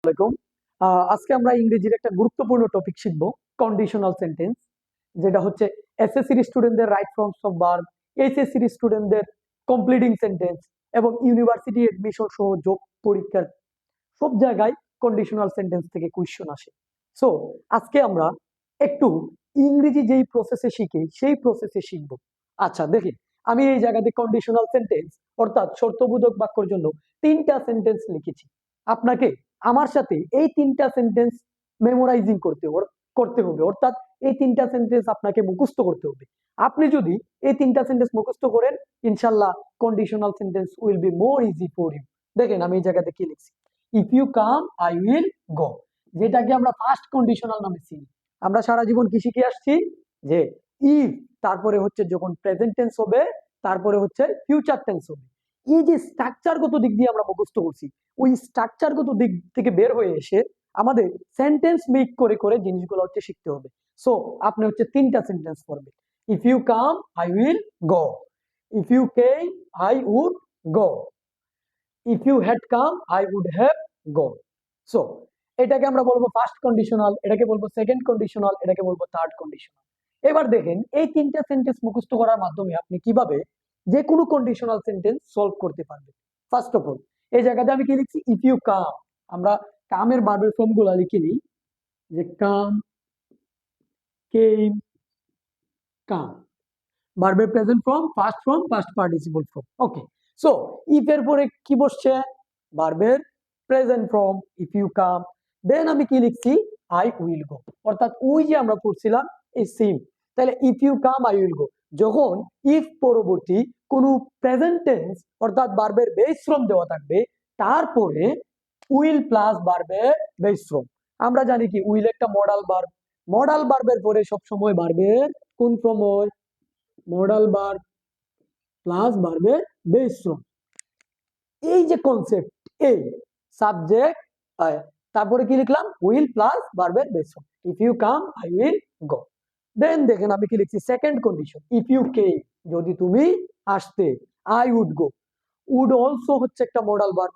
আলাইকুম। আজকে আমরা ইংরেজির একটা গুরুত্বপূর্ণ টপিক শিখবো, কন্ডিশনাল সেন্টেন্স, যেটা হচ্ছে এসএসসির স্টুডেন্টদের রাইট ফর্মস অফ ভার্ব, এইচএসসির স্টুডেন্টদের কমপ্লিটিং সেন্টেন্স এবং ইউনিভার্সিটি এডমিশন সহ যোগ পরীক্ষার সব জায়গায় কন্ডিশনাল সেন্টেন্স থেকে কোয়েশ্চন আসে। সো আজকে আমরা একটু ইংরেজি যেই প্রসেসে শিখি সেই প্রসেসে শিখবো। আচ্ছা দেখি, আমি এই জায়গাতে কন্ডিশনাল সেন্টেন্স অর্থাৎ শর্তবোধক বাক্যের জন্য 3টা সেন্টেন্স লিখেছি। আপনাকে আমার সাথে এই 3টা সেন্টেন্স মেমোরাইজিং করতে হবে, অর্থাৎ এই 3টা সেন্টেন্স আপনাকে মুখস্থ করতে হবে। আপনি যদি এই 3টা সেন্টেন্স মুখস্থ করেন, ইনশাল্লাহ conditional sentence will be more easy for you. দেখেন আমি এই জায়গাতে কি লিখছি, if you come I will go, যেটাকে আমরা ফার্স্ট কন্ডিশনাল নামে চিনি। আমরা সারা জীবন কি শিখে আসছি যে ইফ, তারপরে হচ্ছে যখন প্রেজেন্ট টেন্স হবে, তারপরে হচ্ছে ফিউচার টেন্স হবে। এই যে স্ট্রাকচারগত দিক দিয়ে আমরা মুখস্থ করছি, ওই স্ট্রাকচারগত দিক থেকে বের হয়ে এসে আমাদের সেন্টেন্স মেক করে করে জিনিসগুলো হচ্ছে শিখতে হবে। সো আপনি হচ্ছে 3টা সেন্টেন্স পড়বেন। If you come I will go, if you came I would go, if you had come I would have go. So এটাকে আমরা বলবো ফার্স্ট কন্ডিশনাল, এটাকে বলবো সেকেন্ড কন্ডিশনাল, এটাকে বলবো থার্ড কন্ডিশনাল। এবার দেখেন এই 3টা সেন্টেন্স মুখস্থ করার মাধ্যমে আপনি কিভাবে যে কোনো কন্ডিশনাল সেন্টেন্স সলভ করতে পারবেন। ফার্স্ট অফ অল এই জায়গাতে আমি কি লিখছি, ইফ ইউ কাম, আমরা কামের ভার্বের ফর্ম গুলা লিখে নিই, যে কাম, কেম, কাম, ভার্বের present form, first participle form. Okay, so if এর পরে কি বসছে, ভার্বের present form if you come, then আমি কি লিখছি, আই উইল গো, অর্থাৎ ওই যে আমরা পড়ছিলাম এই সেম। তাহলে if you come I will go, যখন ইফ পরবর্তী কোন প্রেজেন্ট টেন্স অর্থাৎ ভার্বের বেস ফর্ম দেওয়া থাকবে, তারপরে উইল প্লাস ভার্বের বেস ফর্ম। আমরা জানি কি উইল একটা মডাল ভার্ব, মডাল ভার্বের পরে সবসময় ভার্বের কোন ফর্ম হয়, মডাল ভার্ব প্লাস ভার্বের বেস ফর্ম। এই যে কনসেপ্ট, এই সাবজেক্ট, তারপরে কি লিখলাম, উইল প্লাস ভার্বের base form, if you come I will go. Then দেখেন আমি কি লিখছি, second condition, if you came, যদি তুমি আসতে, I would go, would also হচ্ছে একটা মডাল ভার্ব।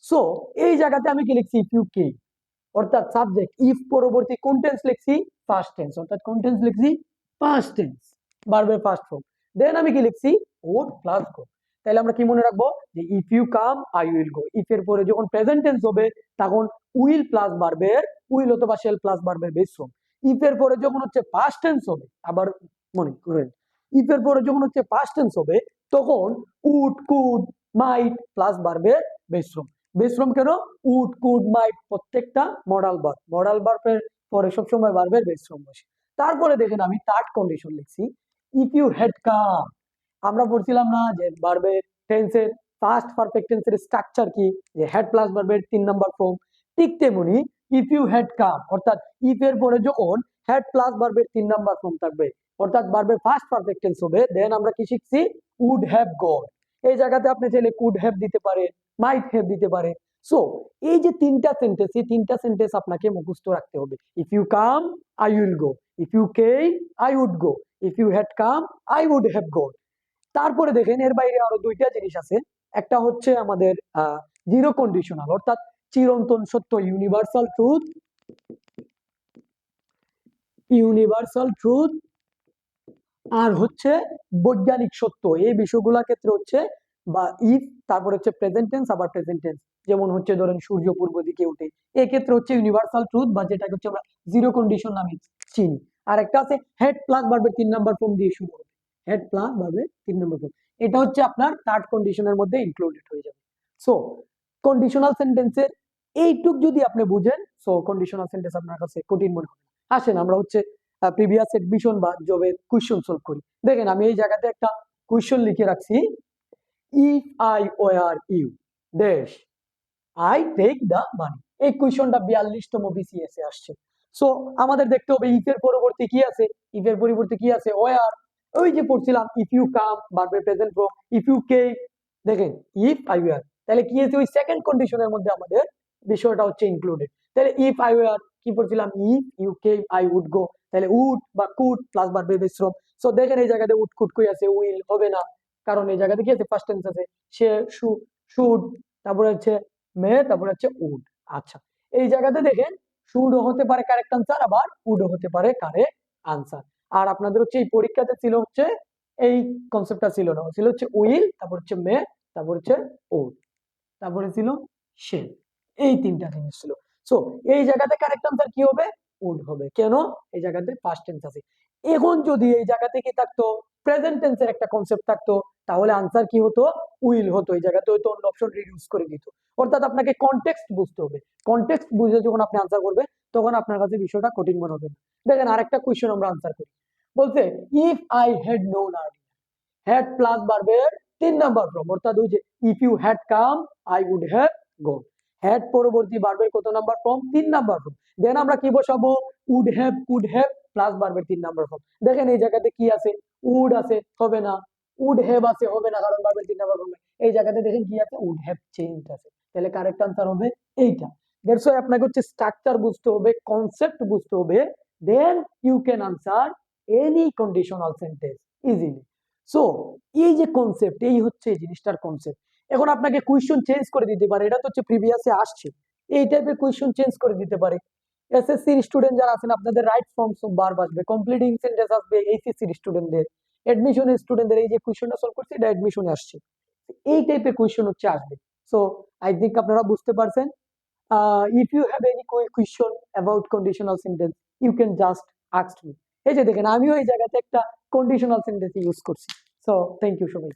সো এই জায়গাতে আমি কি লিখছি, ইফ ইউ কেম, অর্থাৎ সাবজেক্ট ইফ পরবর্তী কোন টেন্স লিখছি, ফার্স্ট টেন্স, অর্থাৎ কোন টেন্স লিখছি, পাস্ট টেন্স, ভার্বের ফার্স্ট ফর্ম। দেন আমি কি লিখছি, উড প্লাস গো। তাহলে আমরা কি মনে রাখবো, যে if you come I will go, if এর পরে যখন প্রেজেন্ট টেন্স হবে তখন উইল প্লাস ভার্বের, উইল অথবা শেল প্লাস ভার্বের বেস ফর্ম। ইফ এর পরে যখন হচ্ছে পাস্ট টেন্স হবে, আবার মনে করেন ইফ এর পরে যখন হচ্ছে পাস্ট টেন্স হবে, তখন উড, কুড, মাইট প্লাস ভার্বের বেস ফর্ম। বেস ফর্ম কেন, উড, কুড, মাইট প্রত্যেকটা মডাল ভার্ব, মডাল ভার্বের পরে সবসময় ভার্বের বেস ফর্ম বসে। তারপরে দেখেন আমি থার্ড কন্ডিশন লিখছি, ইফ ইউ হ্যাড কাম। আমরা পড়ছিলাম না যে ভার্বের টেন্সের ফার্স্ট পারফেক্ট টেন্সের স্ট্রাকচার কি, যে হেড প্লাস ভার্বের 3 নাম্বার ফর্ম। ঠিক তেমনি ইফ ইউ হ্যাড কাম, অর্থাৎ ইফ এর পরে যখন হেড প্লাস ভার্বের 3 নাম্বার ফর্ম থাকবে, অর্থাৎ ভার্বের ফার্স্ট পারফেক্ট টেন্স হবে, দেন আমরা কি শিখছি, উড হ্যাভ গন। এই জায়গাতে আপনি চাইলে কুড হ্যাভ দিতে পারেন, মাইট হ্যাভ দিতে পারেন। সো এই যে 3টা সেন্টেন্স, এই 3টা সেন্টেন্স আপনাকে মুখস্থ রাখতে হবে। If you come I will go, if you came I would go, if you had come I would have gone. তারপরে দেখেন এর বাইরে আরো 2টা জিনিস আছে। একটা হচ্ছে আমাদের জিরো কন্ডিশনাল, অর্থাৎ চিরন্তন সত্য, ইউনিভার্সাল ট্রুথ, ইউনিভার্সাল ট্রুথ, আর হচ্ছে বৈজ্ঞানিক সত্য। এই বিষয়গুলোর ক্ষেত্রে হচ্ছে বা ইফ, তারপর হচ্ছে প্রেজেন্ট টেন্স, আবার প্রেজেন্ট টেন্স, যেমন হচ্ছে ধরেন সূর্য পূর্ব দিকে উঠে, এই ক্ষেত্রে হচ্ছে ইউনিভার্সাল ট্রুথ, বা যেটাকে হচ্ছে আমরা জিরো কন্ডিশন নামে চিনি। আর একটা আছে হেড প্লাস ভার্বের 3 নাম্বার ফর্ম দিয়ে শুরু হবে, হেড প্লাস ভার্বের 3 নাম্বার ফর্ম, এটা হচ্ছে আপনার থার্ড কন্ডিশনের মধ্যে ইনক্লুডেড হয়ে যাবে। সো কন্ডিশনাল সেন্টেন্সের এইটুক যদি আপনি বুঝেন, সো কন্ডিশনাল সেন্টেন্স আপনার কাছে কঠিন মনে হবে। আসেন আমরা হচ্ছে প্রিভিয়াস এডমিশন বা জবের কোয়েশ্চন সলভ করি। দেখেন আমি এই জায়গাতে একটা কোয়েশ্চন লিখে রাখছি, if I were you dash I take the money. এই কোয়েশ্চনটা 42তম বিসিএস এ আসছে। সো আমাদের দেখতে হবে ইফ এর পরবর্তী কি আছে, ইফ এর পরিবর্তে কি আছে, ওয়ার। ওই যে পড়ছিলাম ইফ ইউ কাম, ভার্বের present form, if you came, দেখেন ইফ আই ওয়ার, তাহলে কি আছে, ওই সেকেন্ড কন্ডিশনের মধ্যে আমাদের বিষয়টা হচ্ছে ইনক্লুডেড। তাহলে ইফ আই ওয়ার কি পড়ছিলাম, if you came I would go, তাহলে উড বা কুড প্লাস ভার্বের বেস ফর্ম। সো দেখেন এই জায়গাতে উড কুড কই আছে, উইল হবে না, কারণ এই জায়গাতে কি আছে, ফার্স্ট টেন্স আছে, সে, শুড, তারপরে হচ্ছে মে, তারপরে হচ্ছে উড। আচ্ছা, এই জায়গাতে দেখেন শুড হতে পারে কারেক্ট আনসার, আবার উড হতে পারে কারেক্ট আনসার। আর আপনাদের হচ্ছে এই পরীক্ষাতে ছিল হচ্ছে এই কনসেপ্টটা ছিল না, ছিল হচ্ছে উইল, তারপর হচ্ছে মে, তারপর হচ্ছে উড, তারপরে ছিল শেল, এই তিনটা জিনিস ছিল। সো এই জায়গাতে কারেক্ট আনসার কি হবে? উড হবে। কেন? এই জায়গাতে পাস্ট টেন্স আছে। এখন যদি এই জায়গাতে কি থাকতো, প্রেজেন্ট টেন্সের একটা কনসেপ্ট থাকতো, তাহলে আনসার কি হতো? উইল হতো। এই জায়গাতে হয়তো অন্য অপশন রিডিউস করে দিত। অর্থাৎ আপনাকে কনটেক্সট বুঝতে হবে। কনটেক্সট বুঝে যখন আপনি আনসার করবেন, তখন আপনার কাছে বিষয়টা কঠিন মনে হবে না। দেখেন আরেকটা কোয়েশ্চেন আমরা আনসার করি। বলছে if I had known earlier, had plus ভার্বের 3 নাম্বার ফর্ম, অর্থাৎ ওই যে if you had come I would have gone. Had পরবর্তী ভার্বের কত number form? 3 number form. Then আমরা কি বসাবো? Would have, could have plus ভার্বের 3 নাম্বার ফর্ম। দেখেন এই জায়গাতে কি আছে? উড আছে, হবে না। উড হ্যাভ আছে, হবে না, কারণ ভার্বের 3 নাম্বার ফর্ম। এই জায়গাতে দেখেন কি আছে? উড হ্যাভ চেঞ্জ আছে। তাহলে কারেক্ট আনসার হবে এইটা। দ্যাটস ওয়াই আপনাকে হচ্ছে স্ট্রাকচার বুঝতে হবে, কনসেপ্ট বুঝতে হবে, then you can answer any conditional sentence easily. So এই যে কনসেপ্ট, এই হচ্ছে এই জিনিসটার কনসেপ্ট। এখন আপনাকে কোয়েশ্চন চেঞ্জ করে দিতে পারে, এটা তো হচ্ছে প্রিভিয়াসে আসছে, এই টাইপের কোয়েশ্চন চেঞ্জ করে দিতে পারে। এসএসসির স্টুডেন্ট যারা আছেন, আপনাদের রাইট ফর্মস অফ ভার্ব আসবে, কমপ্লিটিং সেন্টেন্স আসবে এইচএসসির স্টুডেন্টদের, অ্যাডমিশনের স্টুডেন্টদের। এই যে কোয়েশ্চনটা সলভ করছি, এটা অ্যাডমিশনে আসছে, এই টাইপের কোয়েশ্চন হচ্ছে আসবে। সো আই থিঙ্ক আপনারা বুঝতে পারছেন। If you have any question about conditional sentence, you can just ask me. এই যে দেখেন আমিও এই জায়গাতে একটা কন্ডিশনাল সেন্টেন্স ইউজ করছি। সো থ্যাংক ইউ সবাই।